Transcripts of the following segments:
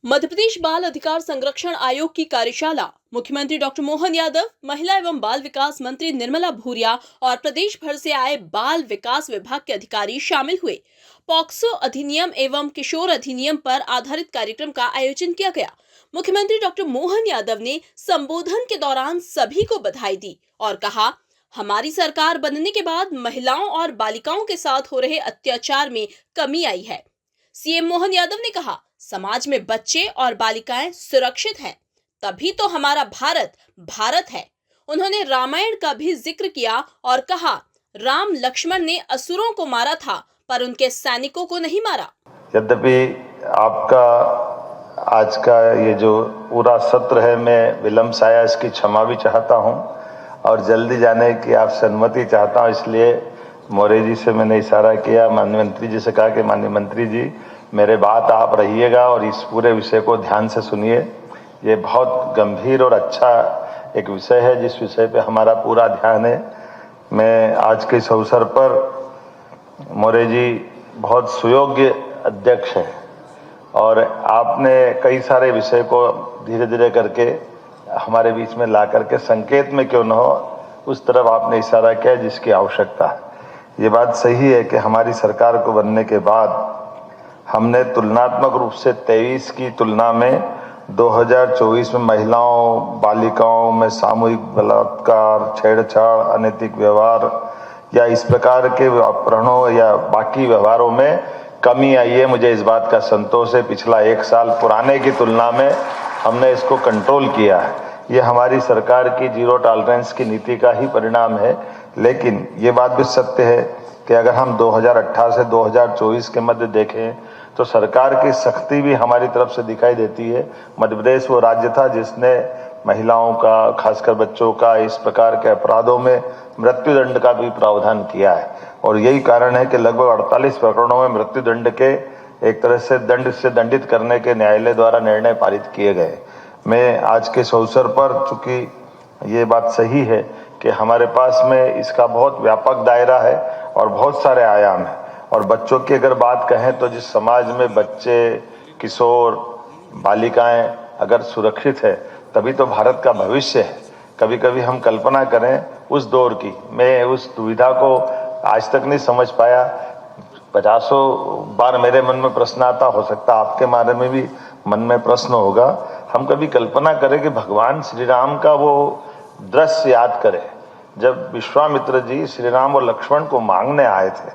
मध्य प्रदेश बाल अधिकार संरक्षण आयोग की कार्यशाला मुख्यमंत्री डॉक्टर मोहन यादव, महिला एवं बाल विकास मंत्री निर्मला भूरिया और प्रदेश भर से आए बाल विकास विभाग के अधिकारी शामिल हुए। पॉक्सो अधिनियम एवं किशोर अधिनियम पर आधारित कार्यक्रम का आयोजन किया गया। मुख्यमंत्री डॉक्टर मोहन यादव ने संबोधन के दौरान सभी को बधाई दी और कहा, हमारी सरकार बनने के बाद महिलाओं और बालिकाओं के साथ हो रहे अत्याचार में कमी आई है। सीएम मोहन यादव ने कहा, समाज में बच्चे और बालिकाएं सुरक्षित हैं, तभी तो हमारा भारत भारत है। उन्होंने रामायण का भी जिक्र किया और कहा, राम लक्ष्मण ने असुरों को मारा था पर उनके सैनिकों को नहीं मारा। यद्यपि आपका आज का ये जो पूरा सत्र है, मैं विलंब से आया, इसकी क्षमा भी चाहता हूं और जल्दी जाने की आपसे अनुमति चाहता हूं। इसलिए मौर्य जी से मैंने इशारा किया, माननीय मंत्री जी से कहा कि माननीय मंत्री जी मेरे बात आप रहिएगा और इस पूरे विषय को ध्यान से सुनिए। ये बहुत गंभीर और अच्छा एक विषय है जिस विषय पे हमारा पूरा ध्यान है। मैं आज के इस अवसर पर मौर्य जी बहुत सुयोग्य अध्यक्ष हैं और आपने कई सारे विषय को धीरे धीरे करके हमारे बीच में ला करके संकेत में क्यों न हो उस तरफ आपने इशारा किया जिसकी आवश्यकता है। ये बात सही है कि हमारी सरकार को बनने के बाद हमने तुलनात्मक रूप से 23 की तुलना में 2024 में महिलाओं बालिकाओं में सामूहिक बलात्कार, छेड़छाड़, अनैतिक व्यवहार या इस प्रकार के अपहरणों या बाकी व्यवहारों में कमी आई है। मुझे इस बात का संतोष है। पिछला 1 साल पुराने की तुलना में हमने इसको कंट्रोल किया है। ये हमारी सरकार की जीरो टॉलरेंस की नीति का ही परिणाम है। लेकिन ये बात भी सत्य है कि अगर हम 2018 से 2024 के मध्य देखें तो सरकार की सख्ती भी हमारी तरफ से दिखाई देती है। मध्य प्रदेश वो राज्य था जिसने महिलाओं का, खासकर बच्चों का, इस प्रकार के अपराधों में मृत्युदंड का भी प्रावधान किया है और यही कारण है कि लगभग 48 प्रकरणों में मृत्युदंड के एक तरह से दंड से दंडित करने के न्यायालय द्वारा निर्णय पारित किए गए। मैं आज के इस अवसर पर, चूंकि ये बात सही है कि हमारे पास में इसका बहुत व्यापक दायरा है और बहुत सारे आयाम हैं और बच्चों की अगर बात कहें तो जिस समाज में बच्चे, किशोर, बालिकाएं अगर सुरक्षित है तभी तो भारत का भविष्य है। कभी कभी हम कल्पना करें उस दौर की, मैं उस दुविधा को आज तक नहीं समझ पाया। 50 बार मेरे मन में प्रश्न आता, हो सकता आपके बारे में भी मन में प्रश्न होगा। हम कभी कल्पना करें कि भगवान श्री राम का वो दृश्य याद करें जब विश्वामित्र जी श्री राम और लक्ष्मण को मांगने आए थे,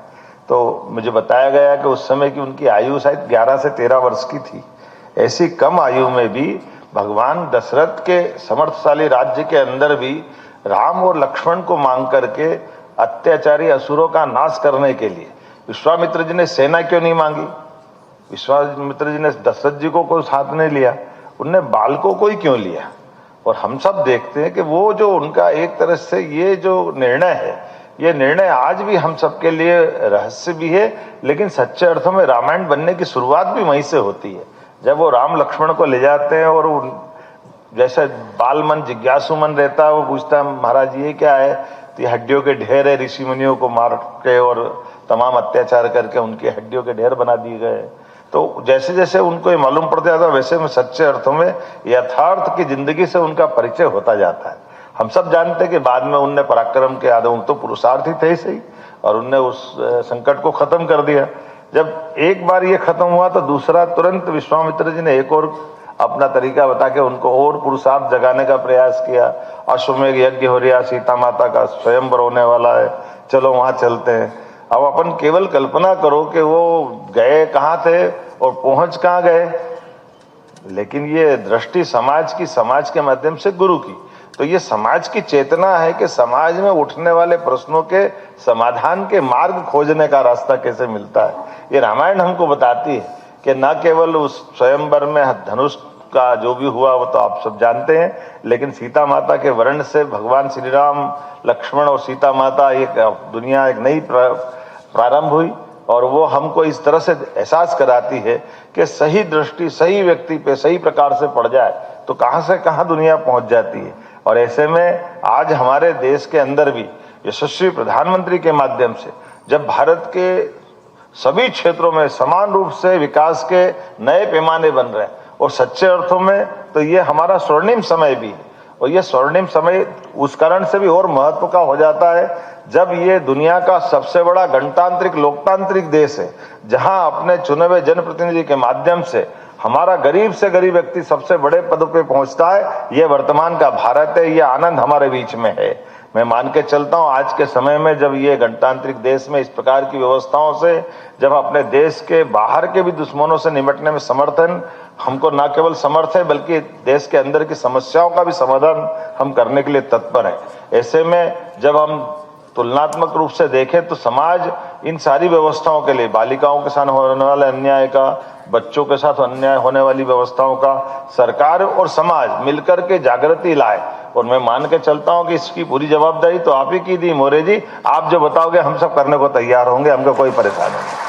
तो मुझे बताया गया कि उस समय की उनकी आयु शायद 11 से 13 वर्ष की थी। ऐसी कम आयु में भी भगवान दशरथ के समर्थशाली राज्य के अंदर भी राम और लक्ष्मण को मांग करके अत्याचारी असुरों का नाश करने के लिए विश्वामित्र जी ने सेना क्यों नहीं मांगी? विश्वामित्र जी ने दशरथ जी को कोई साथ नहीं लिया, उनने बालकों को ही क्यों लिया? और हम सब देखते हैं कि वो जो उनका एक तरह से ये जो निर्णय है, ये निर्णय आज भी हम सबके लिए रहस्य भी है, लेकिन सच्चे अर्थों में रामायण बनने की शुरुआत भी वहीं से होती है जब वो राम लक्ष्मण को ले जाते हैं और जैसे बाल मन जिज्ञासु मन रहता है, वो पूछता है महाराज ये क्या है? तो ये हड्डियों के ढेर है, ऋषि मुनियों को मार के और तमाम अत्याचार करके उनकी हड्डियों के ढेर बना दिए गए। तो जैसे जैसे उनको ये मालूम पड़ जाता है वैसे में सच्चे अर्थों में यथार्थ की जिंदगी से उनका परिचय होता जाता है। हम सब जानते हैं कि बाद में उनने पराक्रम के आदम तो पुरुषार्थी थे सही और उनने उस संकट को खत्म कर दिया। जब एक बार ये खत्म हुआ तो दूसरा तुरंत विश्वामित्र जी ने एक और अपना तरीका बता के उनको और पुरुषार्थ जगाने का प्रयास किया। अश्वमेघ यज्ञ हो रहा, सीता माता का स्वयंवर होने वाला है, चलो वहां चलते हैं। अब अपन केवल कल्पना करो कि वो गए कहाँ थे और पहुंच कहाँ गए, लेकिन ये दृष्टि समाज की, समाज के माध्यम से गुरु की। तो ये समाज की चेतना है कि समाज में उठने वाले प्रश्नों के समाधान के मार्ग खोजने का रास्ता कैसे मिलता है। ये रामायण हमको बताती है कि न केवल उस स्वयंवर में धनुष का जो भी हुआ वो तो आप सब जानते हैं, लेकिन सीता माता के वर्ण से भगवान श्री राम, लक्ष्मण और सीता माता एक दुनिया, एक नई प्रारंभ हुई और वो हमको इस तरह से एहसास कराती है कि सही दृष्टि सही व्यक्ति पे सही प्रकार से पड़ जाए तो कहां से कहां दुनिया पहुंच जाती है। और ऐसे में आज हमारे देश के अंदर भी यशस्वी प्रधानमंत्री के माध्यम से जब भारत के सभी क्षेत्रों में समान रूप से विकास के नए पैमाने बन रहे हैं और सच्चे अर्थों में तो ये हमारा स्वर्णिम समय भी है। और ये स्वर्णिम समय उस कारण से भी और महत्व का हो जाता है जब ये दुनिया का सबसे बड़ा गणतांत्रिक लोकतांत्रिक देश है, जहां अपने चुने हुए जनप्रतिनिधि के माध्यम से हमारा गरीब से गरीब व्यक्ति सबसे बड़े पद पे पहुंचता है। ये वर्तमान का भारत है, ये आनंद हमारे बीच में है। मैं मान के चलता हूं आज के समय में जब ये गणतांत्रिक देश में इस प्रकार की व्यवस्थाओं से जब अपने देश के बाहर के भी दुश्मनों से निपटने में समर्थन हमको न केवल समर्थ है बल्कि देश के अंदर की समस्याओं का भी समाधान हम करने के लिए तत्पर है। ऐसे में जब हम तुलनात्मक रूप से देखें तो समाज इन सारी व्यवस्थाओं के लिए, बालिकाओं के साथ होने वाले अन्याय का, बच्चों के साथ अन्याय होने वाली व्यवस्थाओं का, सरकार और समाज मिलकर के जागृति लाए। और मैं मान के चलता हूं कि इसकी पूरी जवाबदारी तो आप ही की दी मोरे जी। आप जो बताओगे हम सब करने को तैयार होंगे, हमको कोई परेशानी नहीं।